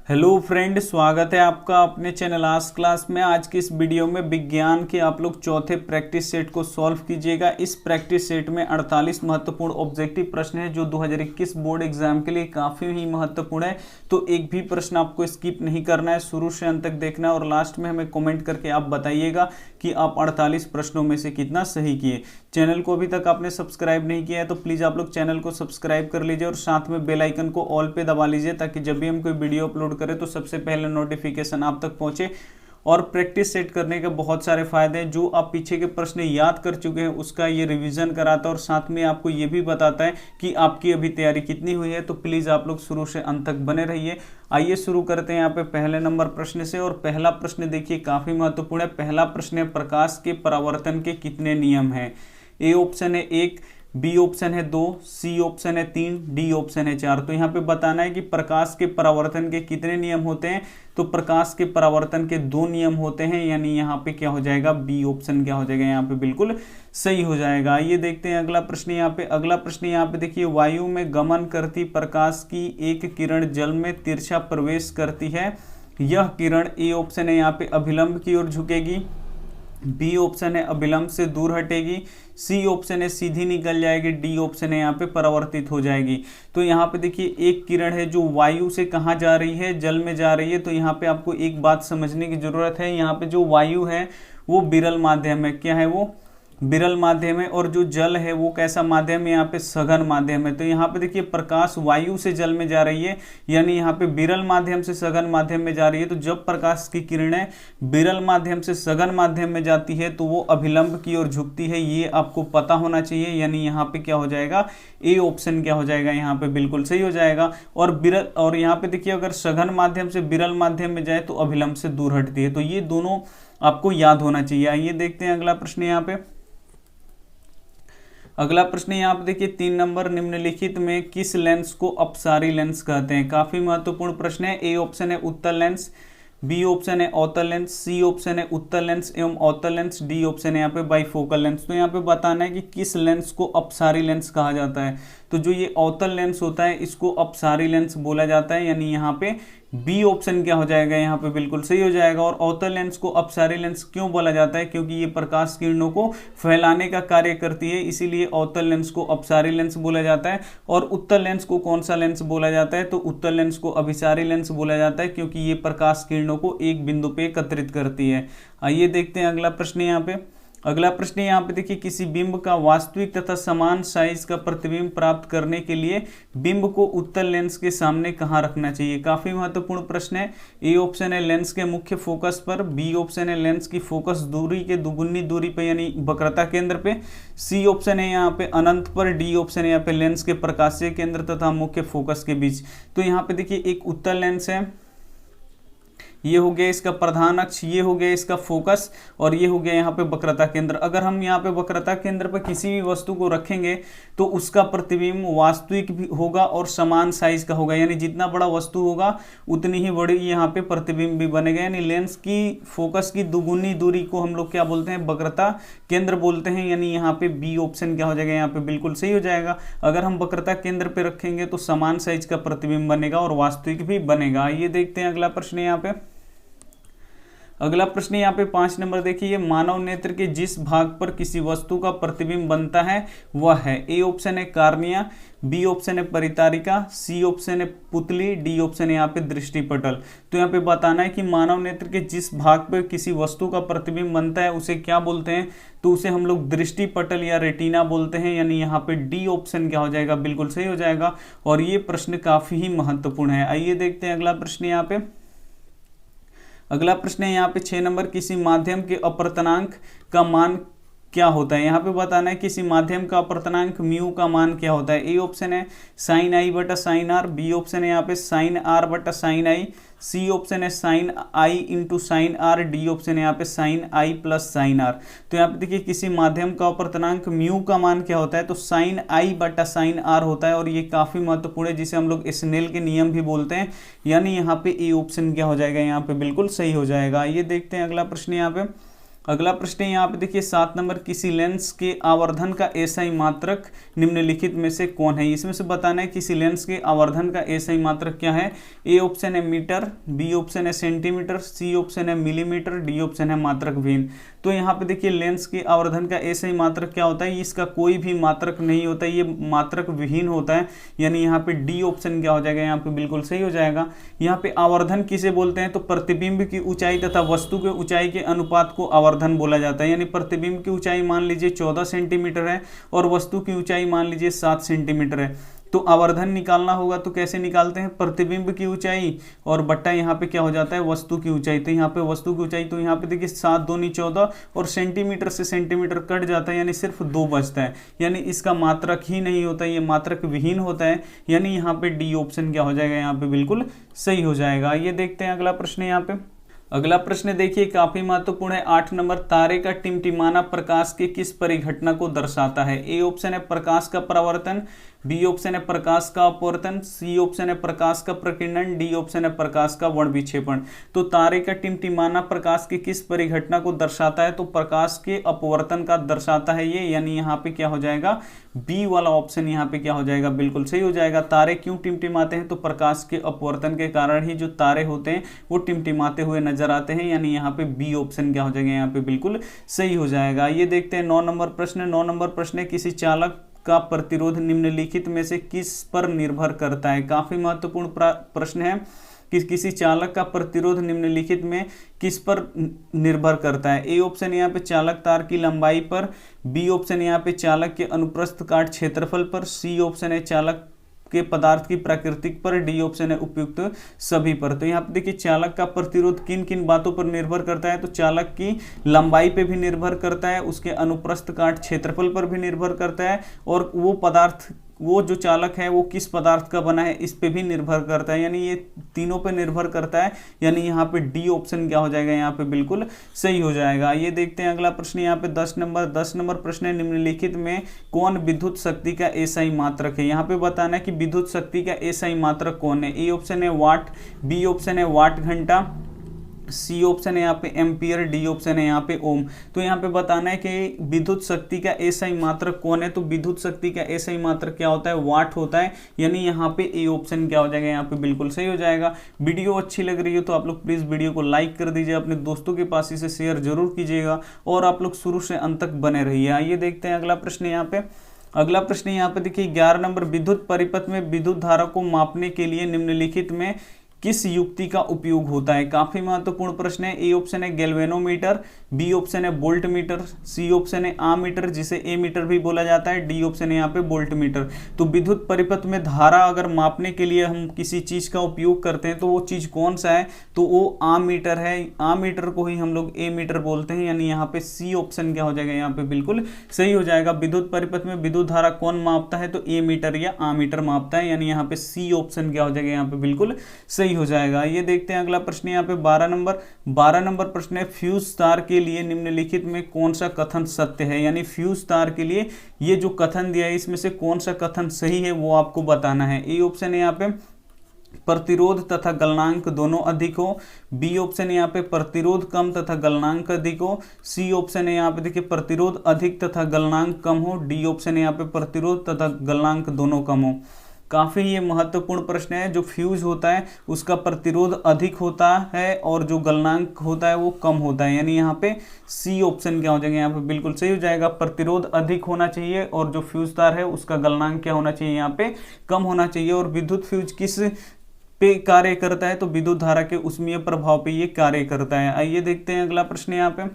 Hello friend, स्वागत है आपका अपने चैनल आज क्लास में। आज की इस वीडियो में विज्ञान के आप लोग चौथे प्रैक्टिस सेट को सॉल्व कीजिएगा। इस प्रैक्टिस सेट में 48 महत्वपूर्ण ऑब्जेक्टिव प्रश्न है जो 2021 बोर्ड एग्जाम के लिए काफ़ी ही महत्वपूर्ण है। तो एक भी प्रश्न आपको स्किप नहीं करना है, शुरू से अंत तक देखना है और लास्ट में हमें कमेंट करके आप बताइएगा कि आप 48 प्रश्नों में से कितना सही किए। चैनल को अभी तक आपने सब्सक्राइब नहीं किया है तो प्लीज़ आप लोग चैनल को सब्सक्राइब कर लीजिए और साथ में बेल आइकन को ऑल पे दबा लीजिए ताकि जब भी हम कोई वीडियो अपलोड करें तो सबसे पहले नोटिफिकेशन आप तक पहुंचे। और प्रैक्टिस सेट करने के बहुत सारे फायदे हैं। जो आप पीछे के प्रश्न याद कर चुके हैं उसका ये रिवीजन कराता है और साथ में आपको ये भी बताता है कि आपकी अभी तैयारी कितनी हुई है। तो प्लीज़ आप लोग शुरू से अंत तक बने रहिए। आइए शुरू करते हैं यहाँ पे पहले नंबर प्रश्न से। और पहला प्रश्न देखिए काफ़ी महत्वपूर्ण है। पहला प्रश्न है, प्रकाश के परावर्तन के कितने नियम हैं? ए ऑप्शन है 1, बी ऑप्शन है 2, सी ऑप्शन है 3, डी ऑप्शन है 4। तो यहाँ पे बताना है कि प्रकाश के परावर्तन के कितने नियम होते हैं। तो प्रकाश के परावर्तन के 2 नियम होते हैं, यानी यहाँ पे क्या हो जाएगा, बी ऑप्शन क्या हो जाएगा, यहाँ पे बिल्कुल सही हो जाएगा। ये देखते हैं अगला प्रश्न यहाँ पे। अगला प्रश्न यहाँ पे देखिए, वायु में गमन करती प्रकाश की एक किरण जल में तिरछा प्रवेश करती है। यह किरण, ए ऑप्शन है यहाँ पे अभिलंब की ओर झुकेगी, बी ऑप्शन है अभिलंब से दूर हटेगी, सी ऑप्शन है सीधी निकल जाएगी, डी ऑप्शन है यहाँ पे परावर्तित हो जाएगी। तो यहाँ पे देखिए एक किरण है जो वायु से कहाँ जा रही है, जल में जा रही है। तो यहाँ पे आपको एक बात समझने की जरूरत है, यहाँ पे जो वायु है वो विरल माध्यम है। क्या है वो? विरल माध्यम है। और जो जल है वो कैसा माध्यम है, यहाँ पे सघन माध्यम है। तो यहाँ पे देखिए प्रकाश वायु से जल में जा रही है, यानी यहाँ पे विरल माध्यम से सघन माध्यम में जा रही है। तो जब प्रकाश की किरणें विरल माध्यम से सघन माध्यम में जाती है तो वो अभिलंब की ओर झुकती है, ये आपको पता होना चाहिए। यानी यहाँ पे क्या हो जाएगा, ए ऑप्शन क्या हो जाएगा, यहाँ पे बिल्कुल सही हो जाएगा। और यहाँ पे देखिए अगर सघन माध्यम से विरल माध्यम में जाए तो अभिलंब से दूर हटती है। तो ये दोनों आपको याद होना चाहिए। आइए देखते हैं अगला प्रश्न यहाँ पे। अगला प्रश्न यहाँ पे देखिए 3 नंबर, निम्नलिखित में किस लेंस को अपसारी लेंस कहते हैं? काफी महत्वपूर्ण प्रश्न है। ए ऑप्शन है उत्तल लेंस, बी ऑप्शन है अवतल लेंस, सी ऑप्शन है उत्तल लेंस एवं अवतल लेंस, डी ऑप्शन है यहाँ पे बाइफोकल लेंस। तो यहाँ पे बताना है कि किस लेंस को अपसारी लेंस कहा जाता है। तो जो ये अवतल लेंस होता है इसको अपसारी लेंस बोला जाता है, यानी यहाँ पे बी ऑप्शन क्या हो जाएगा, यहाँ पे बिल्कुल सही हो जाएगा। और अवतल लेंस को अपसारी लेंस क्यों बोला जाता है? क्योंकि ये प्रकाश किरणों को फैलाने का कार्य करती है, इसीलिए अवतल लेंस को अपसारी लेंस बोला जाता है। और उत्तल लेंस को कौन सा लेंस बोला जाता है? तो उत्तल लेंस को अभिसारी लेंस बोला जाता है, क्योंकि ये प्रकाश किरणों को एक बिंदु पे एकत्रित करती है। आइए देखते हैं अगला प्रश्न यहाँ पे। अगला प्रश्न यहाँ पे देखिए, किसी बिंब का वास्तविक तथा समान साइज का प्रतिबिंब प्राप्त करने के लिए बिंब को उत्तल लेंस के सामने कहाँ रखना चाहिए? काफी महत्वपूर्ण प्रश्न है। ए ऑप्शन है लेंस के मुख्य फोकस पर, बी ऑप्शन है लेंस की फोकस दूरी के दुगुनी दूरी पर यानी वक्रता केंद्र पे, सी ऑप्शन है यहाँ पे अनंत पर, डी ऑप्शन है यहाँ पे लेंस के प्रकाशीय केंद्र तथा मुख्य फोकस के बीच। तो यहाँ पे देखिए एक उत्तल लेंस है, ये हो गया इसका प्रधान अक्ष, ये हो गया इसका फोकस और ये हो गया यहाँ पे वक्रता केंद्र। अगर हम यहाँ पे वक्रता केंद्र पर किसी भी वस्तु को रखेंगे तो उसका प्रतिबिंब वास्तविक भी होगा और समान साइज का होगा, यानी जितना बड़ा वस्तु होगा उतनी ही बड़ी यहाँ पे प्रतिबिंब भी बनेगा। यानी लेंस की फोकस की दुगुनी दूरी को हम लोग क्या बोलते हैं, वक्रता केंद्र बोलते हैं। यानी यहाँ पे बी ऑप्शन क्या हो जाएगा, यहाँ पे बिल्कुल सही हो जाएगा। अगर हम वक्रता केंद्र पे रखेंगे तो समान साइज का प्रतिबिंब बनेगा और वास्तविक भी बनेगा। ये देखते हैं अगला प्रश्न यहाँ पे। अगला प्रश्न यहाँ पे 5 नंबर देखिए, मानव नेत्र के जिस भाग पर किसी वस्तु का प्रतिबिंब बनता है वह है। ए ऑप्शन है कार्निया, बी ऑप्शन है परितारिका, सी ऑप्शन है पुतली, डी ऑप्शन है यहाँ पे दृष्टिपटल। तो यहाँ पे बताना है कि मानव नेत्र के जिस भाग पर किसी वस्तु का प्रतिबिंब बनता है उसे क्या बोलते हैं? तो उसे हम लोग दृष्टिपटल या रेटिना बोलते हैं, यानी यहाँ पे डी ऑप्शन क्या हो जाएगा, बिल्कुल सही हो जाएगा। और ये प्रश्न काफी ही महत्वपूर्ण है। आइए देखते हैं अगला प्रश्न यहाँ पे। अगला प्रश्न है यहाँ पे 6 नंबर, किसी माध्यम के अपवर्तनांक का मान क्या होता है? यहाँ पे बताना है किसी माध्यम का अपवर्तनांक म्यू का मान क्या होता है। ए ऑप्शन है साइन आई बटा साइन आर, बी ऑप्शन है यहाँ पे साइन आर बटा साइन आई, सी ऑप्शन है sine I into sine R, D option है यहाँ पे sine I plus sine R. तो यहाँ पे देखिए किसी माध्यम का अपवर्तनांक म्यू का मान क्या होता है? तो साइन आई बटा साइन आर होता है। और ये काफी महत्वपूर्ण है, जिसे हम लोग स्नेल के नियम भी बोलते हैं। यानी यहाँ पे ए ऑप्शन क्या हो जाएगा, यहाँ पे बिल्कुल सही हो जाएगा। ये देखते हैं अगला प्रश्न यहाँ पे। अगला प्रश्न है यहाँ पे देखिए 7 नंबर, किसी लेंस के आवर्धन का एसआई मात्रक निम्नलिखित में से कौन है। इसमें से बताना है किसी लेंस के आवर्धन का एसआई मात्रक क्या है। ए ऑप्शन है मीटर, बी ऑप्शन है सेंटीमीटर, सी ऑप्शन है मिलीमीटर, डी ऑप्शन है मात्रक विहीन। तो यहाँ पे देखिए लेंस के आवर्धन का एसआई मात्रक क्या होता है, इसका कोई भी मात्रक नहीं होता है, ये मात्रक विहीन होता है, यानी यहाँ पे डी ऑप्शन क्या हो जाएगा, यहाँ पे बिल्कुल सही हो जाएगा। यहाँ पे आवर्धन किसे बोलते हैं, तो प्रतिबिंब की ऊंचाई तथा वस्तु के ऊंचाई के अनुपात को आवर्धन बोला जाता है। यानी प्रतिबिंब की ऊंचाई मान लीजिए 14 सेंटीमीटर है और वस्तु की ऊंचाई मान लीजिए 7 सेंटीमीटर है, तो आवर्धन निकालना होगा तो कैसे निकालते हैं, प्रतिबिंब की ऊंचाई और बट्टा यहाँ पे क्या हो जाता है, वस्तु की ऊंचाई। तो यहाँ पे वस्तु की ऊंचाई, तो यहाँ पे देखिए 7 दूनी 14 और सेंटीमीटर से सेंटीमीटर कट जाता है, यानी सिर्फ 2 बचता है, यानी इसका मात्रक ही नहीं होता, ये मात्रक विहीन होता है, यानी यहाँ पे डी ऑप्शन क्या हो जाएगा, यहाँ पे बिल्कुल सही हो जाएगा। ये देखते हैं अगला प्रश्न यहाँ पे। अगला प्रश्न देखिए काफी महत्वपूर्ण है, 8 नंबर, तारे का टिमटिमाना प्रकाश के किस परिघटना को दर्शाता है। ए ऑप्शन है प्रकाश का परावर्तन, बी ऑप्शन है प्रकाश का अपवर्तन, सी ऑप्शन है प्रकाश का प्रकीर्णन, डी ऑप्शन है प्रकाश का वर्ण विक्षेपण। तो तारे का टिमटिमाना प्रकाश की किस परिघटना को दर्शाता है, तो प्रकाश के अपवर्तन का दर्शाता है ये, यानी यहाँ पे क्या हो जाएगा, बी वाला ऑप्शन यहाँ पे क्या हो जाएगा, बिल्कुल सही हो जाएगा। तारे क्यों टिमटिमाते हैं, तो प्रकाश के अपवर्तन के कारण ही जो तारे होते हैं वो टिमटिमाते हुए नजर आते हैं, यानी यहाँ पे बी ऑप्शन क्या हो जाएगा, यहाँ पे बिल्कुल सही हो जाएगा। ये देखते हैं 9 नंबर प्रश्न। 9 नंबर प्रश्न है, किसी चालक का प्रतिरोध निम्नलिखित में से किस पर निर्भर करता है। काफी महत्वपूर्ण प्रश्न है कि किसी चालक का प्रतिरोध निम्नलिखित में किस पर निर्भर करता है। ए ऑप्शन यहाँ पे चालक तार की लंबाई पर, बी ऑप्शन यहाँ पे चालक के अनुप्रस्थ काट क्षेत्रफल पर, सी ऑप्शन है चालक के पदार्थ की प्राकृतिक पर, डी ऑप्शन है उपयुक्त सभी पर। तो यहाँ पे देखिए चालक का प्रतिरोध किन किन बातों पर निर्भर करता है, तो चालक की लंबाई पे भी निर्भर करता है, उसके अनुप्रस्थ काट क्षेत्रफल पर भी निर्भर करता है, और वो पदार्थ, वो जो चालक है वो किस पदार्थ का बना है इस पे भी निर्भर करता है, यानी ये तीनों पे निर्भर करता है, यानी यहाँ पे डी ऑप्शन क्या हो जाएगा, यहाँ पे बिल्कुल सही हो जाएगा। ये देखते हैं अगला प्रश्न यहाँ पे 10 नंबर। 10 नंबर प्रश्न है, निम्नलिखित में कौन विद्युत शक्ति का एसआई मात्रक है। यहाँ पे बताना है कि विद्युत शक्ति का एसआई मात्रक कौन है। ए ऑप्शन है वाट, बी ऑप्शन है वाट घंटा, सी ऑप्शन है यहाँ पे एम्पियर, डी ऑप्शन है यहाँ पे ओम। तो यहाँ पे बताना है कि विद्युत शक्ति का एसआई मात्रक कौन है, तो विद्युत शक्ति का एसआई मात्रक क्या होता है, वाट होता है, यानी यहाँ पे ए ऑप्शन क्या हो जाएगा, यहाँ पे बिल्कुल सही हो जाएगा। वीडियो अच्छी लग रही हो तो आप लोग प्लीज वीडियो को लाइक कर दीजिए, अपने दोस्तों के पास इसे शेयर जरूर कीजिएगा, और आप लोग शुरू से अंत तक बने रहिए। आइए देखते हैं अगला प्रश्न यहाँ पे। अगला प्रश्न यहाँ पे देखिए 11 नंबर, विद्युत परिपथ में विद्युत धारा को मापने के लिए निम्नलिखित में किस युक्ति का उपयोग होता है। काफी महत्वपूर्ण प्रश्न है। ए ऑप्शन है गैल्वेनोमीटर, बी ऑप्शन है वोल्ट मीटर, सी ऑप्शन है आमीटर जिसे ए मीटर भी बोला जाता है, डी ऑप्शन है यहाँ पे वोल्ट मीटर। तो विद्युत परिपथ में धारा अगर मापने के लिए हम किसी चीज का उपयोग करते हैं तो वो चीज कौन सा है, तो वो आमीटर है। आमीटर को ही हम लोग ए मीटर बोलते हैं, यानी यहाँ पे सी ऑप्शन क्या हो जाएगा, यहाँ पे बिल्कुल सही हो जाएगा। विद्युत परिपथ में विद्युत धारा कौन मापता है, तो ए मीटर या आमीटर मापता है, यानी यहाँ पे सी ऑप्शन क्या हो जाएगा, यहाँ पे बिल्कुल सही हो जाएगा। ये देखते हैं अगला प्रश्न यहाँ पे 12 नंबर। 12 नंबर प्रश्न है, फ्यूज तार के लिए निम्नलिखित में कौन सा कथन सत्य है, यानी फ्यूज तार के लिए ये जो कथन दिया है इसमें से कौन सा कथन सही है वो आपको बताना है। ए ऑप्शन है यहाँ पे प्रतिरोध तथा गलनांक दोनों अधिक हो, बी ऑप्शन है यहाँ पे प्रतिरोध कम तथा गलनांक अधिक हो, सी ऑप्शन है यहाँ पे देखिए प्रतिरोध अधिक तथा गलनांक कम हो, डी ऑप्शन है यहाँ पे प्रतिरोध तथा गलनांक दोनों कम हो। काफ़ी ये महत्वपूर्ण प्रश्न है। जो फ्यूज होता है उसका प्रतिरोध अधिक होता है और जो गलनांक होता है वो कम होता है, यानी यहाँ पे सी ऑप्शन क्या हो जाएगा, यहाँ पे बिल्कुल सही हो जाएगा। प्रतिरोध अधिक होना चाहिए और जो फ्यूज तार है उसका गलनांक क्या होना चाहिए, यहाँ पे कम होना चाहिए। और विद्युत फ्यूज किस पे कार्य करता है, तो विद्युत धारा के उष्मीय प्रभाव पे ये कार्य करता है। आइए देखते हैं अगला प्रश्न यहाँ पे।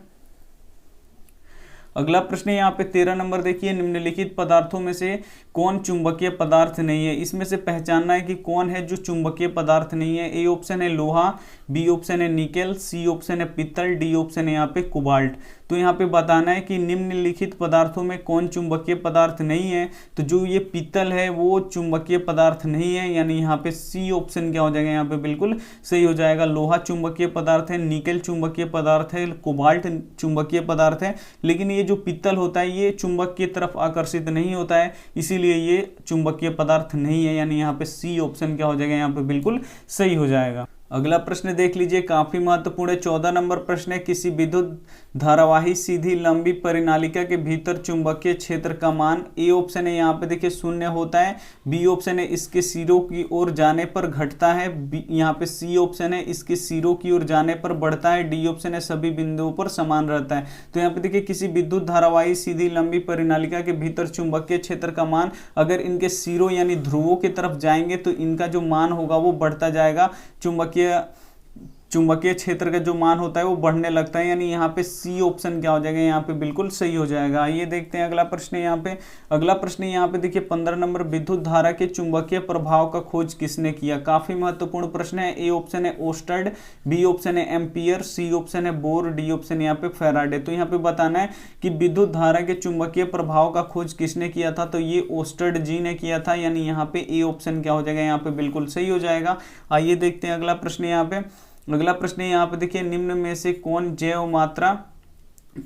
अगला प्रश्न यहाँ पे 13 नंबर देखिए, निम्नलिखित पदार्थों में से कौन चुंबकीय पदार्थ नहीं है। इसमें से पहचानना है कि कौन है जो चुंबकीय पदार्थ नहीं है। ए ऑप्शन है लोहा, बी ऑप्शन है निकेल, सी ऑप्शन है पित्तल, डी ऑप्शन है यहाँ पे कोबाल्ट। तो यहाँ पे बताना है कि निम्नलिखित पदार्थों में कौन चुंबकीय पदार्थ नहीं है। तो जो ये पित्तल है वो चुंबकीय पदार्थ नहीं है, यानी यहाँ पे सी ऑप्शन क्या हो जाएगा, यहाँ पे बिल्कुल सही हो जाएगा। लोहा चुंबकीय पदार्थ है, निकेल चुंबकीय पदार्थ है, कोबाल्ट चुंबकीय पदार्थ है, लेकिन ये जो पित्तल होता है ये चुंबक की तरफ आकर्षित नहीं होता है, इसीलिए ये चुंबकीय पदार्थ नहीं है, यानी यहाँ पे सी ऑप्शन क्या हो जाएगा, यहाँ पे बिल्कुल सही हो जाएगा। अगला प्रश्न देख लीजिए, काफी महत्वपूर्ण है। 14 नंबर प्रश्न है, किसी विद्युत धारावाही सीधी लंबी परिनालिका के भीतर चुंबकीय क्षेत्र का मान। ए ऑप्शन है यहाँ पे देखिए 0 होता है, बी ऑप्शन है इसके सिरों की ओर जाने पर घटता है, यहाँ पे सी ऑप्शन है इसके सिरों की ओर जाने पर बढ़ता है, डी ऑप्शन है सभी बिंदुओं पर समान रहता है। तो यहाँ पे देखिए किसी विद्युत धारावाही सीधी लंबी परिनालिका के भीतर चुंबकीय क्षेत्र का मान, अगर इनके सिरों यानी ध्रुवों की तरफ जाएंगे तो इनका जो मान होगा वो बढ़ता जाएगा, चुंबकीय क्षेत्र का जो मान होता है वो बढ़ने लगता है, यानी यहाँ पे सी ऑप्शन क्या हो जाएगा, यहाँ पे बिल्कुल सही हो जाएगा। ये देखते हैं अगला प्रश्न यहाँ पे। अगला प्रश्न यहाँ पे देखिए 15 नंबर, विद्युत धारा के चुंबकीय प्रभाव का खोज किसने किया। काफी महत्वपूर्ण प्रश्न है। ए ऑप्शन है ओस्टर्ड, बी ऑप्शन है एम्पियर, सी ऑप्शन है बोर, डी ऑप्शन यहाँ पे फैराडे। तो यहाँ पे बताना है कि विद्युत धारा के चुंबकीय प्रभाव का खोज किसने किया था, तो ये ओस्टर्ड जी ने किया था, यानी यहाँ पे ए ऑप्शन क्या हो जाएगा, यहाँ पे बिल्कुल सही हो जाएगा। आइए देखते हैं अगला प्रश्न यहाँ पे। अगला प्रश्न यहाँ पे देखिए, निम्न में से कौन जैव मात्रा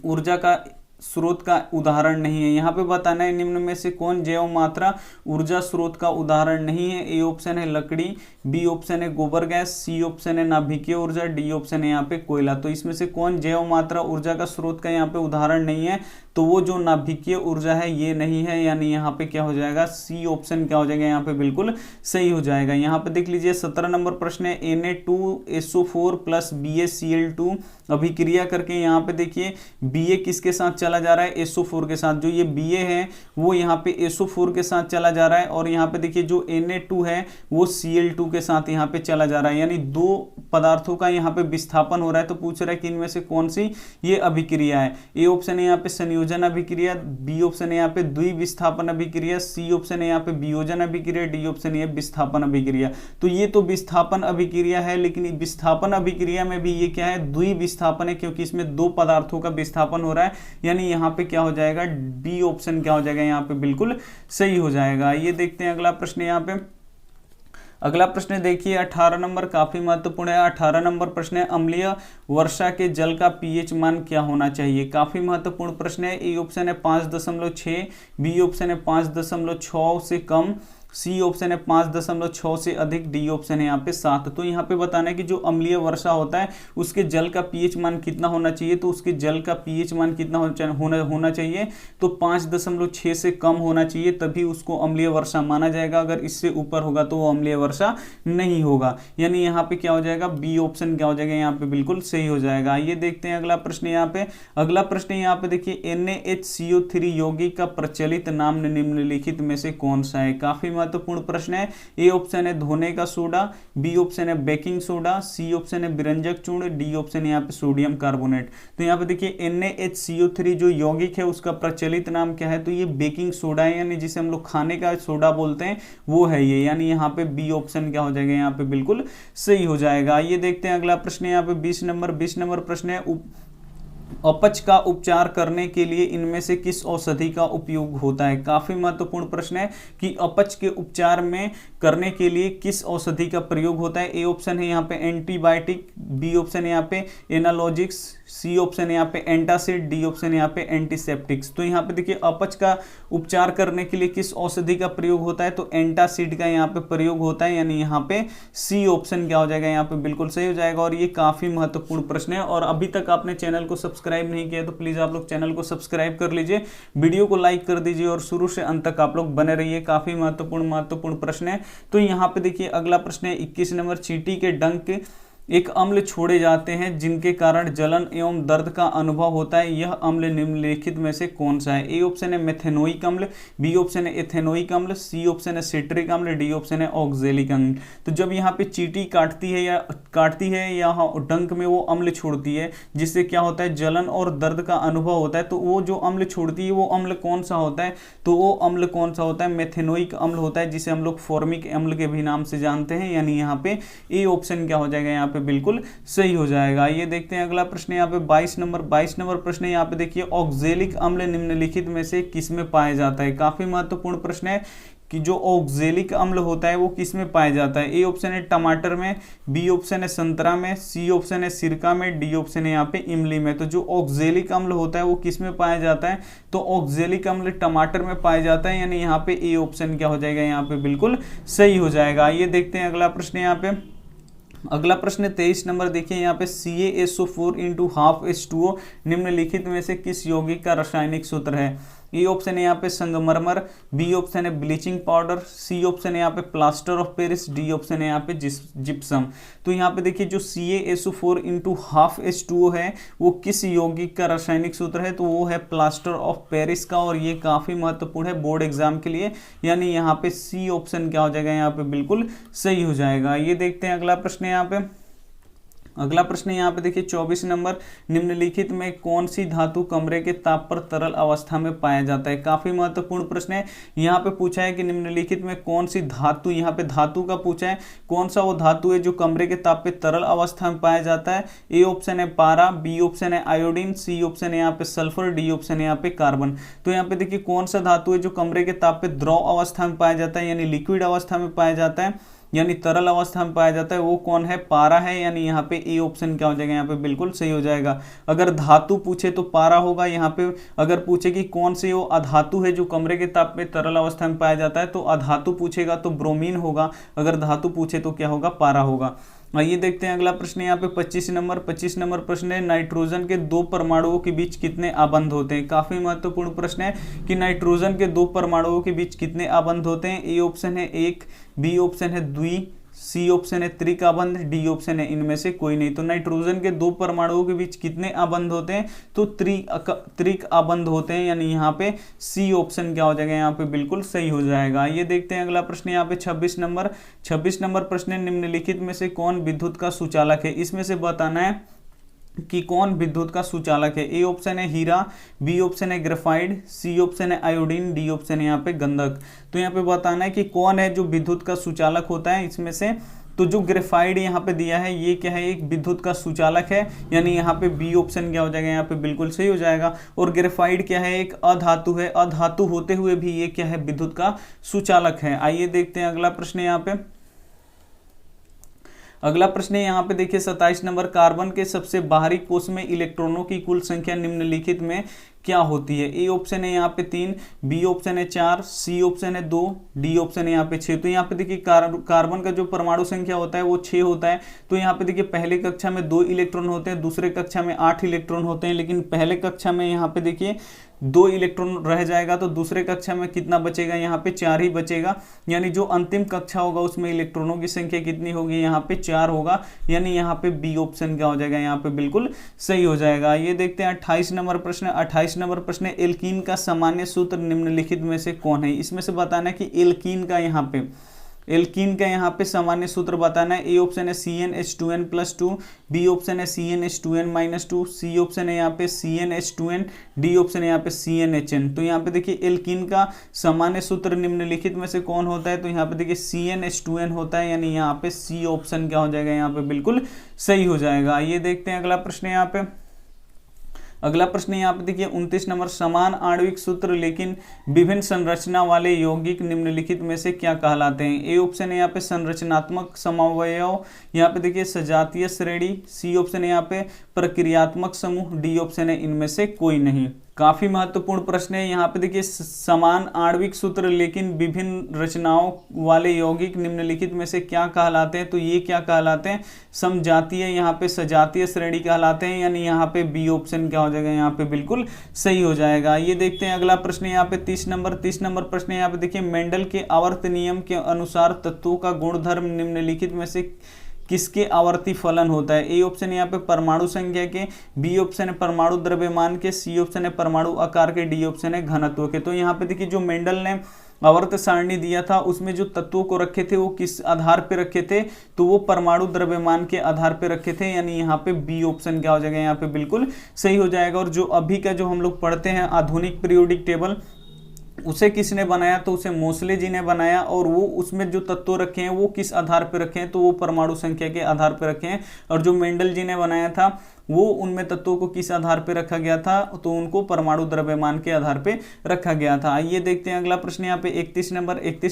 ऊर्जा का स्रोत का उदाहरण नहीं है। यहाँ पे बताना है निम्न में से कौन जैव मात्रा ऊर्जा स्रोत का उदाहरण नहीं है। ए ऑप्शन है लकड़ी, बी ऑप्शन है गोबर गैस, सी ऑप्शन है नाभिकीय ऊर्जा, डी ऑप्शन है यहाँ पे कोयला। तो इसमें से कौन जैव मात्रा ऊर्जा का स्रोत का यहाँ पे उदाहरण नहीं है, तो वो जो नाभिकीय ऊर्जा है ये नहीं है, यानी यहाँ पे क्या हो जाएगा, सी ऑप्शन क्या हो जाएगा, यहाँ पे बिल्कुल सही हो जाएगा। यहाँ पे देख लीजिए 17 नंबर प्रश्न है, Na2SO4 प्लस BaCl2 अभिक्रिया करके यहाँ पे देखिए Ba किसके साथ चला जा रहा है, SO4 के साथ। जो ये Ba है वो यहाँ पे SO4 के साथ चला जा रहा है, और यहाँ पे देखिए जो Na2 है वो Cl2 के साथ यहाँ पे चला जा रहा है, यानी दो पदार्थों का यहाँ पे विस्थापन हो रहा है। तो पूछ रहा है कि इनमें से कौन सी ये अभिक्रिया है। ए ऑप्शन है यहाँ पे संयोजन अभिक्रिया, बी ऑप्शन है यहाँ पे द्विविस्थापन अभिक्रिया, सी ऑप्शन है यहाँ पे वियोजन अभिक्रिया, डी ऑप्शन है विस्थापन अभिक्रिया। तो ये तो विस्थापन अभिक्रिया है, लेकिन विस्थापन अभिक्रिया में भी ये क्या है, द्विविस्थापन है, क्योंकि इसमें दो पदार्थों का विस्थापन हो रहा है, यानी यहाँ पे क्या हो जाएगा, बी ऑप्शन क्या हो जाएगा, यहाँ पे बिल्कुल सही हो जाएगा। ये देखते हैं अगला प्रश्न यहाँ पे। अगला प्रश्न देखिए 18 नंबर, काफी महत्वपूर्ण है। 18 नंबर प्रश्न है, अम्लीय वर्षा के जल का पीएच मान क्या होना चाहिए। काफी महत्वपूर्ण प्रश्न है। ए ऑप्शन है 5.6, बी ऑप्शन है 5.6 से कम, सी ऑप्शन है 5.6 से अधिक, डी ऑप्शन है यहाँ पे 7। तो यहाँ पे बताना है कि जो अम्लीय वर्षा होता है उसके जल का पीएच मान कितना होना चाहिए, तो उसके जल का पीएच मान कितना होना चाहिए, तो 5.6 से कम होना चाहिए, तभी उसको अम्लीय वर्षा माना जाएगा। अगर इससे ऊपर होगा तो वो अम्लीय वर्षा नहीं होगा, यानी यहाँ पे क्या हो जाएगा, बी ऑप्शन क्या हो जाएगा, यहाँ पे बिल्कुल सही हो जाएगा। ये देखते हैं अगला प्रश्न यहाँ पे। अगला प्रश्न यहाँ पे देखिए, NaHCO3 यौगिक का प्रचलित नाम निम्नलिखित में से कौन सा है। काफी महत्वपूर्ण प्रश्न है। ए ऑप्शन है धोने का सोडा, बी ऑप्शन है बेकिंग सोडा, सी ऑप्शन है विरंजक चूर्ण, डी ऑप्शन है यहाँ पे सोडियम कार्बोनेट। तो यहाँ पे देखिए NaHCO3 जो यौगिक है उसका प्रचलित नाम क्या है, तो ये बेकिंग सोडा है, यानी जिसे हम लोग खाने का सोडा बोलते हैं वो है ये, यानी यहाँ पे बी ऑप्शन क्या हो जाएगा, यहाँ पे बिल्कुल सही हो जाएगा। ये देखते हैं अगला प्रश्न यहाँ पे 20 नंबर प्रश्न है, अपच का उपचार करने के लिए इनमें से किस औषधि का उपयोग होता है। काफी महत्वपूर्ण प्रश्न है कि अपच के उपचार में करने के लिए किस औषधि का प्रयोग होता है। ए ऑप्शन है यहाँ पे एंटीबायोटिक, बी ऑप्शन है यहाँ पे एनालॉजिक्स, सी ऑप्शन है यहाँ पे एंटासिड, डी ऑप्शन है यहाँ पे एंटीसेप्टिक्स। तो यहाँ पे देखिए अपच का उपचार करने के लिए किस औषधि का प्रयोग होता है, तो एंटासिड का यहाँ पे प्रयोग होता है, यानी यहाँ पे सी ऑप्शन क्या हो जाएगा, यहाँ पे बिल्कुल सही हो जाएगा। और ये काफी महत्वपूर्ण प्रश्न है, और अभी तक आपने चैनल को सब्सक्राइब नहीं किया तो प्लीज आप लोग चैनल को सब्सक्राइब कर लीजिए, वीडियो को लाइक कर दीजिए और शुरू से अंत तक आप लोग बने रहिए। काफी महत्वपूर्ण प्रश्न है। तो यहाँ पे देखिए अगला प्रश्न है 21 नंबर, चींटी के डंक एक अम्ल छोड़े जाते हैं जिनके कारण जलन एवं दर्द का अनुभव होता है, यह अम्ल निम्नलिखित में से कौन सा है। ए ऑप्शन है मेथेनोइक अम्ल, बी ऑप्शन है एथेनोइक अम्ल, सी ऑप्शन है सिट्रिक अम्ल, डी ऑप्शन है ऑक्जेलिक अम्ल। तो जब यहाँ पे चींटी काटती है या डंक में वो अम्ल छोड़ती है जिससे क्या होता है, जलन और दर्द का अनुभव होता है, तो वो जो अम्ल छोड़ती है वो अम्ल कौन सा होता है, तो वो अम्ल कौन सा होता है, मेथेनोइक अम्ल होता है, जिसे हम लोग फॉर्मिक अम्ल के भी नाम से जानते हैं, यानी यहाँ पे ए ऑप्शन क्या हो जाएगा, यहाँ पे बिल्कुल सही हो जाएगा। ये देखते हैं अगला प्रश्न यहाँ पे 22 नंबर प्रश्न है। यहाँ पे देखिए ऑक्जेलिक अम्ल निम्नलिखित में से किस में पाया जाता है। काफी महत्वपूर्ण प्रश्न है कि जो ऑक्जेलिक अम्ल होता है वो किस में पाया जाता है। ए ऑप्शन है टमाटर में, बी ऑप्शन है संतरा में, सी ऑप्शन है सिरका में, डी ऑप्शन है यहाँ पे इमली में। तो जो ऑक्जेलिक अम्ल होता है वो किस में पाया जाता है, तो ऑक्जेलिक अम्ल टमाटर में पाया जाता है, यानी यहाँ पे ए ऑप्शन क्या हो जाएगा, यहाँ पे बिल्कुल सही हो जाएगा। ये देखते हैं अगला प्रश्न यहाँ पे अगला प्रश्न 23 नंबर देखिए यहाँ पे CaSO4 इंटू हाफ H2O निम्नलिखित में से किस यौगिक का रासायनिक सूत्र है। ए ऑप्शन है यहाँ पे संगमरमर, बी ऑप्शन है ब्लीचिंग पाउडर, सी ऑप्शन है यहाँ पे plaster of Paris, D option है यहाँ पे जिप्सम। तो यहाँ पे देखिए जो CaSO4 इंटू हाफ H2O है वो किस यौगिक का रासायनिक सूत्र है, तो वो है प्लास्टर ऑफ पेरिस का, और ये काफी महत्वपूर्ण है बोर्ड एग्जाम के लिए, यानी यहाँ पे सी ऑप्शन क्या हो जाएगा, यहाँ पे बिल्कुल सही हो जाएगा। ये देखते हैं अगला प्रश्न यहाँ पे। अगला प्रश्न यहाँ पे देखिए 24 नंबर, निम्नलिखित में कौन सी धातु कमरे के ताप पर तरल अवस्था में पाया जाता है। काफी महत्वपूर्ण प्रश्न है। यहाँ पे पूछा है कि निम्नलिखित में कौन सी धातु, यहाँ पे धातु का पूछा है, कौन सा वो धातु है जो कमरे के ताप पे तरल अवस्था में पाया जाता है। ए ऑप्शन है पारा, बी ऑप्शन है आयोडीन, सी ऑप्शन है यहाँ पे सल्फर, डी ऑप्शन है यहाँ पे कार्बन। तो यहाँ पे देखिए कौन सा धातु है जो कमरे के ताप पे द्रव अवस्था में पाया जाता है, यानी लिक्विड अवस्था में पाया जाता है, यानी तरल अवस्था में पाया जाता है, वो कौन है, पारा है, यानी यहाँ पे ए ऑप्शन क्या हो जाएगा, यहाँ पे बिल्कुल सही हो जाएगा। अगर धातु पूछे तो पारा होगा, यहाँ पे अगर पूछे कि कौन से वो अधातु है जो कमरे के ताप पे तरल अवस्था में पाया जाता है, तो अधातु पूछेगा तो ब्रोमीन होगा, अगर धातु पूछे तो क्या होगा, पारा होगा। आइए देखते हैं अगला प्रश्न यहाँ पे 25 नंबर प्रश्न है, नाइट्रोजन के दो परमाणुओं के बीच कितने आबंध होते हैं। काफी महत्वपूर्ण प्रश्न है कि नाइट्रोजन के दो परमाणुओं के बीच कितने आबंध होते हैं। ए ऑप्शन है 1, बी ऑप्शन है द्वि, सी ऑप्शन है त्रिक आबंध, डी ऑप्शन है इनमें से कोई नहीं। तो नाइट्रोजन के दो परमाणुओं के बीच कितने आबंध होते हैं, तो त्रिक आबंध होते हैं, यानी यहाँ पे सी ऑप्शन क्या हो जाएगा, यहाँ पे बिल्कुल सही हो जाएगा। ये देखते हैं अगला प्रश्न यहाँ पे 26 नंबर प्रश्न, निम्नलिखित में से कौन विद्युत का सुचालक है। इसमें से बताना है कि कौन विद्युत का सुचालक है। ए ऑप्शन है हीरा, बी ऑप्शन है ग्रेफाइट, सी ऑप्शन है आयोडीन, डी ऑप्शन है यहाँ पे गंधक। तो यहाँ पे बताना है कि कौन है जो विद्युत का सुचालक होता है इसमें से। तो जो ग्रेफाइट यहाँ पे दिया है ये क्या है, एक विद्युत का सुचालक है, यानी यहाँ पे बी ऑप्शन क्या हो जाएगा, यहाँ पे बिल्कुल सही हो जाएगा। और ग्रेफाइट क्या है, एक अधातु है, अधातु होते हुए भी ये क्या है, विद्युत का सुचालक है। आइए देखते हैं अगला प्रश्न यहाँ पे। अगला प्रश्न है यहाँ पे देखिए 27 नंबर, कार्बन के सबसे बाहरी कोष में इलेक्ट्रॉनों की कुल संख्या निम्नलिखित में क्या होती है। ए ऑप्शन है यहाँ पे 3, बी ऑप्शन है 4, सी ऑप्शन है 2, डी ऑप्शन है यहाँ पे 6। तो यहाँ पे देखिए कार्बन का जो परमाणु संख्या होता है वो 6 होता है। तो यहाँ पे देखिए पहले कक्षा में 2 इलेक्ट्रॉन होते हैं, दूसरे कक्षा में 8 इलेक्ट्रॉन होते हैं, लेकिन पहले कक्षा में यहाँ पे देखिए 2 इलेक्ट्रॉन रह जाएगा, तो दूसरे कक्षा में कितना बचेगा, यहाँ पे 4 ही बचेगा, यानी जो अंतिम कक्षा होगा उसमें इलेक्ट्रॉनों की संख्या कितनी होगी, यहाँ पे 4 होगा, यानी यहाँ पे बी ऑप्शन क्या हो जाएगा, यहाँ पे बिल्कुल सही हो जाएगा। ये देखते हैं 28 नंबर प्रश्न। 28 नंबर प्रश्न, एल्कीन का सामान्य सूत्र निम्नलिखित में से कौन है। इसमें से बताना है कि एल्कीन का यहाँ पे सामान्य सूत्र बताना है। ए ऑप्शन है CnH2n+2, बी ऑप्शन है CnH2n-2, सी ऑप्शन है यहाँ पे CnH2n, डी ऑप्शन है यहाँ पे CnHn। तो यहाँ पे देखिए एल्कीन का सामान्य सूत्र निम्नलिखित में से कौन होता है, तो यहाँ पे देखिए CnH2n होता है, यानी यहाँ पे सी ऑप्शन क्या हो जाएगा, यहाँ पे बिल्कुल सही हो जाएगा। ये देखते हैं अगला प्रश्न यहाँ पे। अगला प्रश्न यहाँ पे देखिए 29 नंबर, समान आणविक सूत्र लेकिन विभिन्न संरचना वाले यौगिक निम्नलिखित में से क्या कहलाते हैं। ए ऑप्शन है यहाँ पे संरचनात्मक समवयव, यहाँ पे देखिए सजातीय श्रेणी, सी ऑप्शन है यहाँ पे प्रक्रियात्मक समूह, डी ऑप्शन है इनमें से कोई नहीं। काफी महत्वपूर्ण प्रश्न है। यहाँ पे देखिए समान आणविक सूत्र लेकिन विभिन्न रचनाओं वाले यौगिक निम्नलिखित में से क्या कहलाते हैं, तो ये क्या कहलाते हैं, समजातीय, यहाँ पे सजातीय श्रेणी कहलाते हैं, यानी यहाँ पे बी ऑप्शन क्या हो जाएगा, यहाँ पे बिल्कुल सही हो जाएगा। ये देखते हैं अगला प्रश्न यहाँ पे 30 नंबर प्रश्न। यहाँ पे देखिए मेंडल के आवर्त नियम के अनुसार तत्वों का गुणधर्म निम्नलिखित में से किसके आवर्ती फलन होता है। ए ऑप्शन यहाँ पे परमाणु संख्या के, बी ऑप्शन है परमाणु द्रव्यमान के, सी ऑप्शन है परमाणु आकार के, डी ऑप्शन है घनत्व के। तो यहाँ पे देखिए जो मेंडल ने आवर्त सारणी दिया था उसमें जो तत्वों को रखे थे वो किस आधार पे रखे थे, तो वो परमाणु द्रव्यमान के आधार पे रखे थे, यानी यहाँ पे बी ऑप्शन क्या हो जाएगा, यहाँ पे बिल्कुल सही हो जाएगा। और जो अभी का जो हम लोग पढ़ते हैं आधुनिक पीरियोडिक टेबल, उसे किसने बनाया, तो उसे मोसले जी ने बनाया, और वो उसमें जो तत्व रखे हैं वो किस आधार पर रखे हैं, तो वो परमाणु संख्या के आधार पर रखे हैं। और जो मेंडल जी ने बनाया था वो उनमें तत्वों को किस आधार पर रखा गया था, तो उनको परमाणु द्रव्यमान के आधार पर रखा गया था। आइए देखते हैं अगला प्रश्न यहाँ पे 31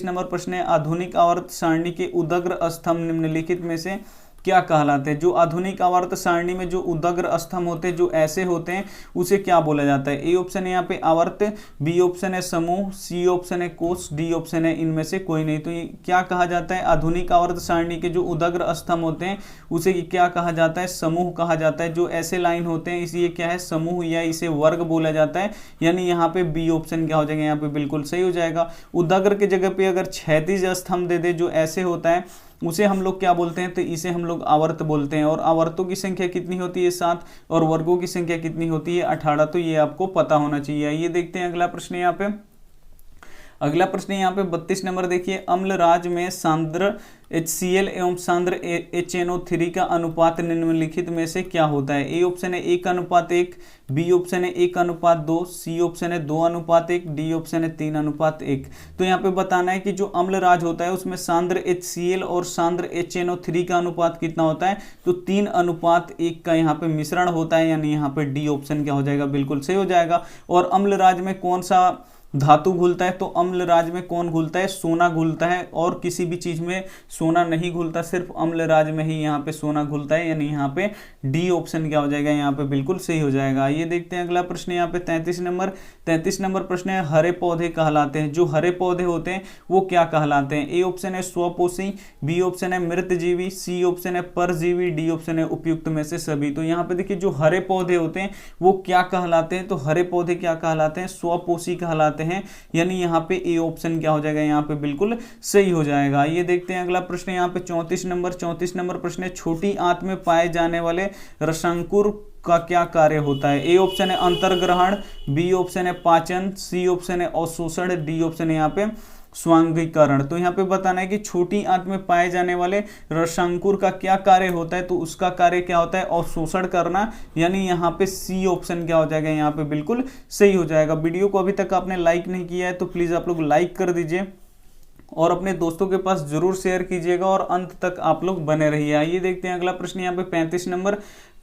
नंबर प्रश्न है, आधुनिक आवर्त सारणी के उदग्र स्तंभ निम्नलिखित में से क्या कहलाते हैं। जो आधुनिक आवर्त सारणी में जो उदग्र स्तंभ होते हैं, जो ऐसे होते हैं, उसे क्या बोला जाता है। ए ऑप्शन है यहाँ पे आवर्त, बी ऑप्शन है समूह, सी ऑप्शन है कोष, डी ऑप्शन है इनमें से कोई नहीं। तो ये क्या कहा जाता है, आधुनिक आवर्त सारणी के जो उदग्र स्तंभ होते हैं उसे क्या कहा जाता है, समूह कहा जाता है। जो ऐसे लाइन होते हैं इसे क्या है, समूह या इसे वर्ग बोला जाता है। यानी यहाँ पे बी ऑप्शन क्या हो जाएगा, यहाँ पे बिल्कुल सही हो जाएगा। उदग्र के जगह पे अगर क्षैतिज स्तंभ दे दे जो ऐसे होता है उसे हम लोग क्या बोलते हैं, तो इसे हम लोग आवर्त बोलते हैं। और आवर्तों की संख्या कितनी होती है, 7, और वर्गों की संख्या कितनी होती है, 18। तो ये आपको पता होना चाहिए। ये देखते हैं अगला प्रश्न यहाँ पे। अगला प्रश्न यहाँ पे 32 नंबर देखिए, अम्लराज में सांद्र HCl एवं सांद्र HNO3 का अनुपात निम्नलिखित में से क्या होता है। ए ऑप्शन है 1:1, बी ऑप्शन है 1:2, सी ऑप्शन है 2:1, डी ऑप्शन है 3:1। तो यहाँ पे बताना है कि जो अम्लराज होता है उसमें सांद्र HCl और सांद्र HNO3 का अनुपात कितना होता है, तो 3:1 का यहाँ पे मिश्रण होता है। यानी यहाँ पे डी ऑप्शन क्या हो जाएगा, बिल्कुल सही हो जाएगा। और अम्लराज में कौन सा धातु घुलता है, तो अम्लराज में कौन घुलता है, सोना घुलता है। और किसी भी चीज में सोना नहीं घुलता, सिर्फ अम्लराज में ही यहाँ पे सोना घुलता है। यानी यहाँ पे डी ऑप्शन क्या हो जाएगा, यहाँ पे बिल्कुल सही हो जाएगा। ये देखते हैं अगला प्रश्न यहाँ पे 33 नंबर प्रश्न है, हरे पौधे कहलाते हैं। जो हरे पौधे होते हैं वो क्या कहलाते हैं। ए ऑप्शन है स्वपोषी, बी ऑप्शन है मृतजीवी, सी ऑप्शन है परजीवी, डी ऑप्शन है उपयुक्त में से सभी। तो यहाँ पे देखिए जो हरे पौधे होते हैं वो क्या कहलाते हैं, तो हरे पौधे क्या कहलाते हैं, स्वपोषी कहलाते हैं। यानी यहाँ पे ए ऑप्शन क्या हो जाएगा, यहाँ पे बिल्कुल सही हो जाएगा। ये देखते हैं अगला प्रश्न यहाँ पे 34 नंबर प्रश्न है, छोटी आंत में पाए जाने वाले रसांकुर का क्या कार्य होता है। ए ऑप्शन है अंतर्ग्रहण, बी ऑप्शन है पाचन, सी ऑप्शन है अवशोषण, डी ऑप्शन है यहाँ पे स्वांगीकरण। तो यहाँ पे बताना है कि छोटी आंत में पाए जाने वाले रसांकुर का क्या कार्य होता है, तो उसका कार्य क्या होता है, अवशोषण करना। यानी यहाँ पे सी ऑप्शन क्या हो जाएगा, यहाँ पे बिल्कुल सही हो जाएगा। वीडियो को अभी तक आपने लाइक नहीं किया है तो प्लीज आप लोग लाइक कर दीजिए और अपने दोस्तों के पास जरूर शेयर कीजिएगा और अंत तक आप लोग बने रहिए। आइए देखते हैं अगला प्रश्न यहाँ पे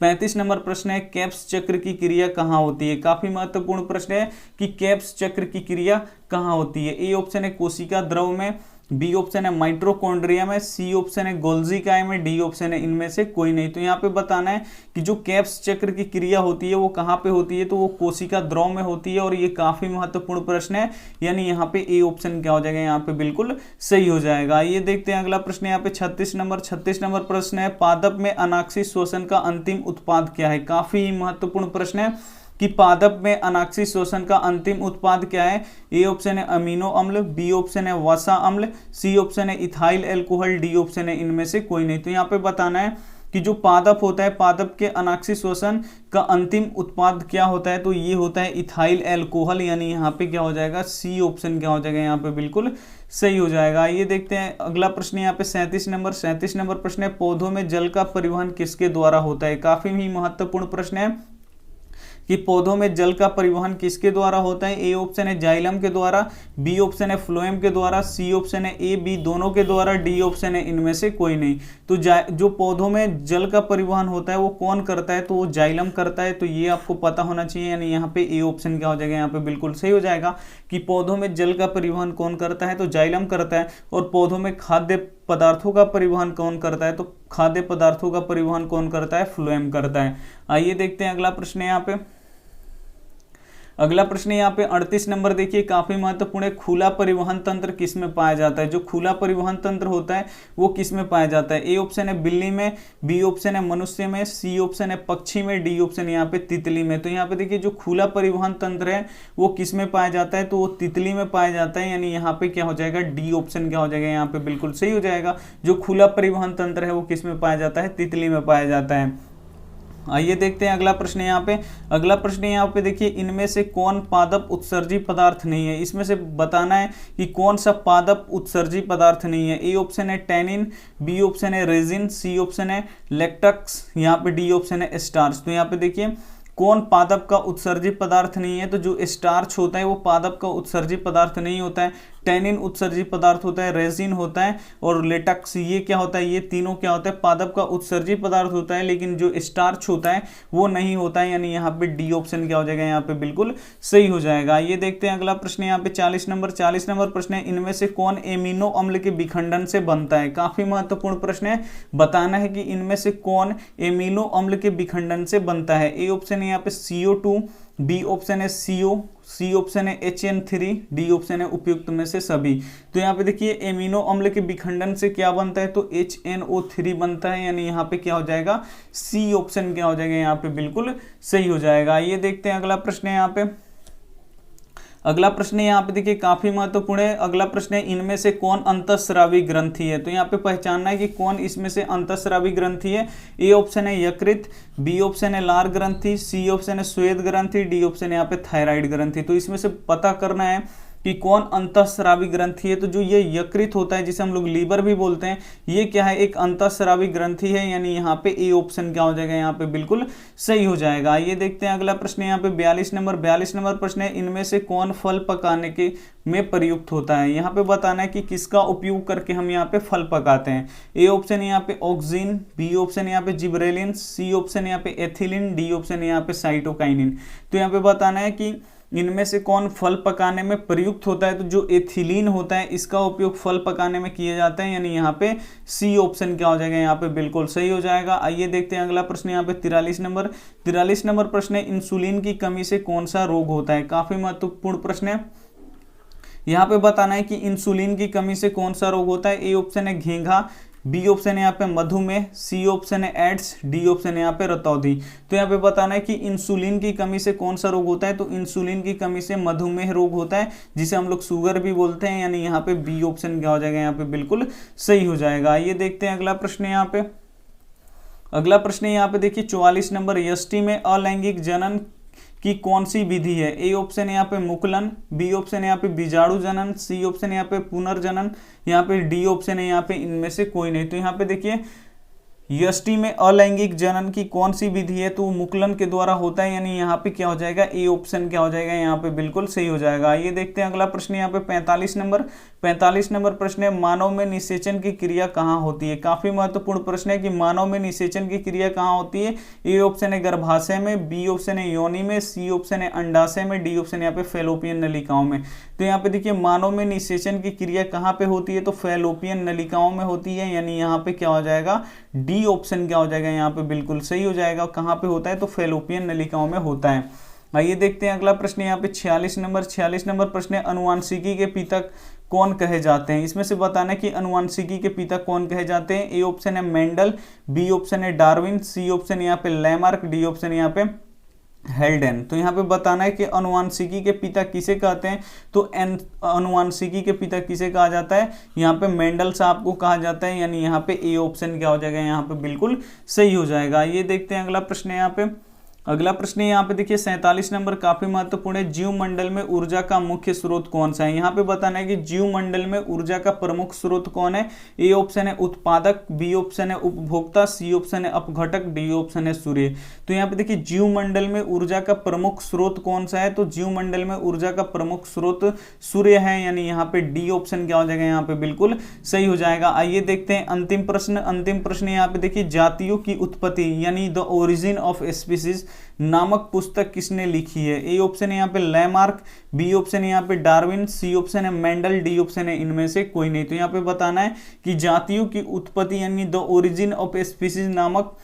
35 नंबर प्रश्न है, कैप्स चक्र की क्रिया कहाँ होती है। काफी महत्वपूर्ण प्रश्न है कि कैप्स चक्र की क्रिया कहाँ होती है। ए ऑप्शन है कोशिका द्रव में, बी ऑप्शन है माइटोकॉन्ड्रिया में, सी ऑप्शन है गोल्जी काय में, डी ऑप्शन है इनमें से कोई नहीं। तो यहाँ पे बताना है कि जो कैप्स चक्र की क्रिया होती है वो कहाँ पे होती है, तो वो कोशिका द्रव में होती है। और ये काफी महत्वपूर्ण प्रश्न है। यानी यहाँ पे ए ऑप्शन क्या हो जाएगा, यहाँ पे बिल्कुल सही हो जाएगा। ये देखते हैं अगला प्रश्न यहाँ पे 36 नंबर प्रश्न है, पादप में अनाक्षी श्वसन का अंतिम उत्पाद क्या है। काफी महत्वपूर्ण प्रश्न है कि पादप में अनाक्षी श्वसन का अंतिम उत्पाद क्या है। ए ऑप्शन है अमीनो अम्ल, बी ऑप्शन है वसा अम्ल, सी ऑप्शन है इथाइल एल्कोहल, डी ऑप्शन है इनमें से कोई नहीं। तो यहाँ पे बताना है कि जो पादप होता है, पादप के अनाक्षी श्वसन का अंतिम उत्पाद क्या होता है, तो ये होता है इथाइल एल्कोहल। यानी यहाँ पे क्या हो जाएगा, सी ऑप्शन क्या हो जाएगा, यहाँ पे बिल्कुल सही हो जाएगा। ये देखते हैं अगला प्रश्न यहाँ पे 37 नंबर प्रश्न है, पौधों में जल का परिवहन किसके द्वारा होता है। काफी ही महत्वपूर्ण प्रश्न है कि पौधों में जल का परिवहन किसके द्वारा होता है। ए ऑप्शन है जाइलम के द्वारा, बी ऑप्शन है फ्लोएम के द्वारा, सी ऑप्शन है ए बी दोनों के द्वारा, डी ऑप्शन है इनमें से कोई नहीं। तो जो पौधों में जल का परिवहन होता है वो कौन करता है, तो वो जाइलम करता है। तो ये आपको पता होना चाहिए। यानी यहाँ पे ए ऑप्शन क्या हो जाएगा, यहाँ पे बिल्कुल सही हो जाएगा कि पौधों में जल का परिवहन कौन करता है, तो जाइलम करता है। और पौधों में खाद्य पदार्थों का परिवहन कौन करता है, तो खाद्य पदार्थों का परिवहन कौन करता है, फ्लोएम करता है। आइए देखते हैं अगला प्रश्न यहाँ पे। अगला प्रश्न यहाँ पे 38 नंबर देखिए, काफी महत्वपूर्ण है, खुला परिवहन तंत्र किस में पाया जाता है। जो खुला परिवहन तंत्र होता है वो किस में पाया जाता है। ए ऑप्शन है बिल्ली में, बी ऑप्शन है मनुष्य में, सी ऑप्शन है पक्षी में, डी ऑप्शन यहाँ पे तितली में। तो यहाँ पे देखिए जो खुला परिवहन तंत्र है वो किस में पाया जाता है, तो वो तितली में पाया जाता है। यानी यहाँ पे क्या हो जाएगा, डी ऑप्शन क्या हो जाएगा, यहाँ पे बिल्कुल सही हो जाएगा। जो खुला परिवहन तंत्र है वो किस में पाया जाता है, तितली में पाया जाता है। आइए देखते हैं अगला प्रश्न यहाँ पे। अगला प्रश्न यहाँ पे देखिए, इनमें से कौन पादप उत्सर्जी पदार्थ नहीं है। इसमें से बताना है कि कौन सा पादप उत्सर्जी पदार्थ नहीं है। ए ऑप्शन है टैनिन, बी ऑप्शन है रेजिन, सी ऑप्शन है लैक्टक्स, यहाँ पे डी ऑप्शन है स्टार्च। तो यहाँ पे देखिए कौन पादप का उत्सर्जी पदार्थ नहीं है, तो जो स्टार्च होता है वो पादप का उत्सर्जी पदार्थ नहीं होता है। टैनिन उत्सर्जित पदार्थ होता है, रेजिन होता है और लेटेक्स, ये क्या होता है, ये तीनों क्या होता है, पादप का उत्सर्जित पदार्थ होता है, लेकिन जो स्टार्च होता है वो नहीं होता है, यानी यहाँ पे डी ऑप्शन क्या हो जाएगा, यहाँ पे बिल्कुल सही हो जाएगा। ये देखते हैं अगला प्रश्न यहाँ पे 40 नंबर प्रश्न है, इनमें से कौन एमिनो अम्ल के विखंडन से बनता है। काफी महत्वपूर्ण प्रश्न है, बताना है कि इनमें से कौन एमिनो अम्ल के विखंडन से बनता है। ए ऑप्शन है यहाँ पे CO2, बी ऑप्शन है CO, सी ऑप्शन है HN3, डी ऑप्शन है उपयुक्त में से सभी। तो यहाँ पे देखिए एमिनो अम्ल के विखंडन से क्या बनता है, तो HNO3 बनता है, यानी यहाँ पे क्या हो जाएगा, सी ऑप्शन क्या हो जाएगा, यहाँ पे बिल्कुल सही हो जाएगा। ये देखते हैं अगला प्रश्न है यहाँ पे, अगला प्रश्न यहाँ पे देखिए काफी महत्वपूर्ण है। अगला प्रश्न है, इनमें से कौन अंतःस्रावी ग्रंथि है। तो यहाँ पे पहचानना है कि कौन इसमें से अंतःस्रावी ग्रंथि है। ए ऑप्शन है यकृत, बी ऑप्शन है लार ग्रंथि, सी ऑप्शन है श्वेत ग्रंथि, डी ऑप्शन है यहाँ पे थायराइड ग्रंथि। तो इसमें से पता करना है कि कौन अंतःस्रावी ग्रंथि है। तो जो ये यकृत होता है, जिसे हम लोग लीवर भी बोलते हैं, ये क्या है, एक अंतःस्रावी ग्रंथि है, यानी यहाँ पे ए ऑप्शन क्या हो जाएगा, यहाँ पे बिल्कुल सही हो जाएगा। ये देखते हैं अगला प्रश्न यहाँ पे 42 नंबर प्रश्न है, इनमें से कौन फल पकाने के में प्रयुक्त होता है। यहाँ पे बताना है कि किसका उपयोग करके हम यहाँ पे फल पकाते हैं। ए ऑप्शन है यहाँ पे ऑक्सीन, बी ऑप्शन यहाँ पे जिब्रेलिन, सी ऑप्शन यहाँ पे एथिलीन, डी ऑप्शन यहाँ पे साइटोकाइनिन। तो यहाँ पे बताना है कि इनमें से कौन फल पकाने में प्रयुक्त होता है। तो जो एथिलीन होता है, इसका उपयोग फल पकाने में किया जाता है, यानी यहाँ पे सी ऑप्शन क्या हो जाएगा, यहाँ पे बिल्कुल सही हो जाएगा। आइए देखते हैं अगला प्रश्न यहाँ पे 43 नंबर प्रश्न है, इंसुलिन की कमी से कौन सा रोग होता है। काफी महत्वपूर्ण प्रश्न है, यहाँ पे बताना है कि इंसुलिन की कमी से कौन सा रोग होता है। ए ऑप्शन है घेंघा, बी ऑप्शन है यहाँ पे मधुमेह, सी ऑप्शन है एड्स, डी ऑप्शन है यहाँ पे रतौंधी। तो यहाँ पे बताना है कि इंसुलिन की कमी से कौन सा रोग होता है। तो इंसुलिन की कमी से मधुमेह रोग होता है, जिसे हम लोग शुगर भी बोलते हैं, यानी यहाँ पे बी ऑप्शन क्या हो जाएगा, यहाँ पे बिल्कुल सही हो जाएगा। ये देखते हैं अगला प्रश्न यहाँ पे, अगला प्रश्न यहाँ पे देखिए 44 नंबर, यष्टि में अलैंगिक जनन की कौन सी विधि है। ए ऑप्शन है यहाँ पे मुकुलन, बी ऑप्शन है यहाँ पे बीजाणु जनन, सी ऑप्शन है यहाँ पे पुनर्जनन, यहाँ पे डी ऑप्शन है यहाँ पे इनमें से कोई नहीं। तो यहाँ पे देखिए यष्टि में अलैंगिक जनन की कौन सी विधि है, तो मुकुलन के द्वारा होता है, यानी यहाँ पे क्या हो जाएगा, ए ऑप्शन क्या हो जाएगा, यहाँ पे बिल्कुल सही हो जाएगा। ये देखते हैं अगला प्रश्न यहाँ पे 45 नंबर प्रश्न है, मानव में निषेचन की क्रिया कहाँ होती है। काफी महत्वपूर्ण प्रश्न है कि मानव में निषेचन की क्रिया कहाँ होती है। ए ऑप्शन है गर्भाशय में, बी ऑप्शन है योनि में, सी ऑप्शन है अंडाशय में, डी ऑप्शन यहाँ पे फैलोपियन नलिकाओं में। तो यहाँ पे देखिए मानव में निषेचन की क्रिया कहाँ पे होती है, तो फैलोपियन नलिकाओं में होती है, यानी यहाँ पे क्या हो जाएगा, डी ऑप्शन क्या हो जाएगा, यहाँ पे बिल्कुल सही हो जाएगा। कहाँ पे होता है, तो फैलोपियन नलिकाओं में होता है। आइए देखते हैं अगला प्रश्न यहाँ पे 46 नंबर प्रश्न है, अनुवांशिकी के पिता कौन कहे जाते हैं। इसमें से बताना है कि अनुवांशिकी के पिता कौन कहे जाते हैं। ए ऑप्शन है मेंडल, बी ऑप्शन है डार्विन, सी ऑप्शन यहाँ पे लैमार्क, डी ऑप्शन यहाँ पे हेल्डेन। तो यहाँ पे बताना है कि अनुवांशिकी के पिता किसे कहते हैं। तो अनुवांशिकी के पिता किसे कहा जाता है, यहाँ पे मेंडल साहब को कहा जाता है, यानी यहाँ पे ए ऑप्शन क्या हो जाएगा, यहाँ पे बिल्कुल सही हो जाएगा। ये देखते हैं अगला प्रश्न है यहाँ पे, अगला प्रश्न यहाँ पे देखिए 47 नंबर, काफी महत्वपूर्ण है, जीव मंडल में ऊर्जा का मुख्य स्रोत कौन सा है। यहाँ पे बताना है कि जीव मंडल में ऊर्जा का प्रमुख स्रोत कौन है। ए ऑप्शन है उत्पादक, बी ऑप्शन है उपभोक्ता, सी ऑप्शन है अपघटक, डी ऑप्शन है सूर्य। तो यहाँ पे देखिए जीव मंडल में ऊर्जा का प्रमुख स्रोत कौन सा है, तो जीव मंडल में ऊर्जा का प्रमुख स्रोत सूर्य है, यानी यहाँ पे डी ऑप्शन क्या हो जाएगा, यहाँ पे बिल्कुल सही हो जाएगा। आइए देखते हैं अंतिम प्रश्न यहाँ पे देखिए, जातियों की उत्पत्ति यानी द ओरिजिन ऑफ स्पीसीज नामक पुस्तक किसने लिखी है। ए ऑप्शन है यहाँ पे लैमार्क, बी ऑप्शन है यहाँ पे डार्विन, सी ऑप्शन है मेंडल, डी ऑप्शन है इनमें से कोई नहीं। तो यहाँ पे बताना है कि जातियों की उत्पत्ति यानी द ओरिजिन ऑफ स्पीसीज नामक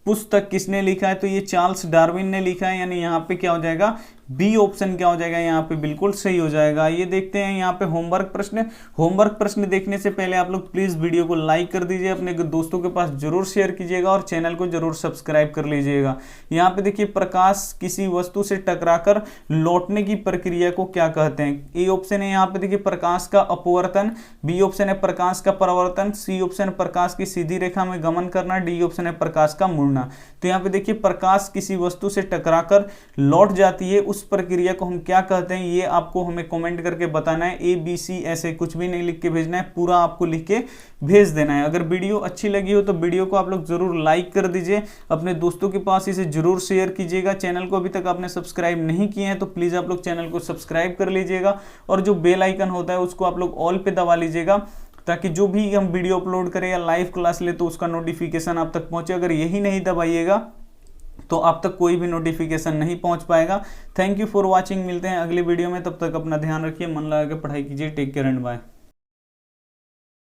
पुस्तक किसने लिखा है, तो ये चार्ल्स डार्विन ने लिखा है, यानी यहाँ पे क्या हो जाएगा, बी ऑप्शन क्या हो जाएगा, यहाँ पे बिल्कुल सही हो जाएगा। ये देखते हैं यहाँ पे होमवर्क प्रश्न देखने से पहले आप लोग प्लीज वीडियो को लाइक कर दीजिए, अपने दोस्तों के पास जरूर शेयर कीजिएगा और चैनल को जरूर सब्सक्राइब कर लीजिएगा। यहाँ पे देखिए प्रकाश किसी वस्तु से टकराकर लौटने की प्रक्रिया को क्या कहते हैं। ए ऑप्शन है यहाँ पे देखिए प्रकाश का अपवर्तन, बी ऑप्शन है प्रकाश का परावर्तन, सी ऑप्शन है प्रकाश की सीधी रेखा में गमन करना, डी ऑप्शन है प्रकाश का मुड़ना। तो यहाँ पे देखिए प्रकाश किसी वस्तु से टकराकर लौट जाती है, उस उस प्रक्रिया को हम क्या कहते हैं ये आपको हमें कमेंट करके बताना है। ABC ऐसे कुछ भी नहीं लिख के भेजना है, पूरा आपको लिख के भेज देना है। अगर वीडियो अच्छी लगी हो तो वीडियो को आप लोग जरूर लाइक कर दीजिए, अपने दोस्तों के पास इसे जरूर शेयर कीजिएगा। चैनल को अभी तक आपने सब्सक्राइब नहीं किए हैं तो प्लीज आप लोग चैनल को सब्सक्राइब कर लीजिएगा, और जो बेल आइकन होता है उसको आप लोग ऑल पे दबा लीजिएगा, ताकि जो भी हम वीडियो अपलोड करें या लाइव क्लास ले तो उसका नोटिफिकेशन आप तक पहुंचे। अगर यही नहीं दबाइएगा तो आप तक कोई भी नोटिफिकेशन नहीं पहुंच पाएगा। थैंक यू फॉर वॉचिंग, मिलते हैं अगली वीडियो में, तब तक अपना ध्यान रखिए, मन लगा के पढ़ाई कीजिए। Take care and bye.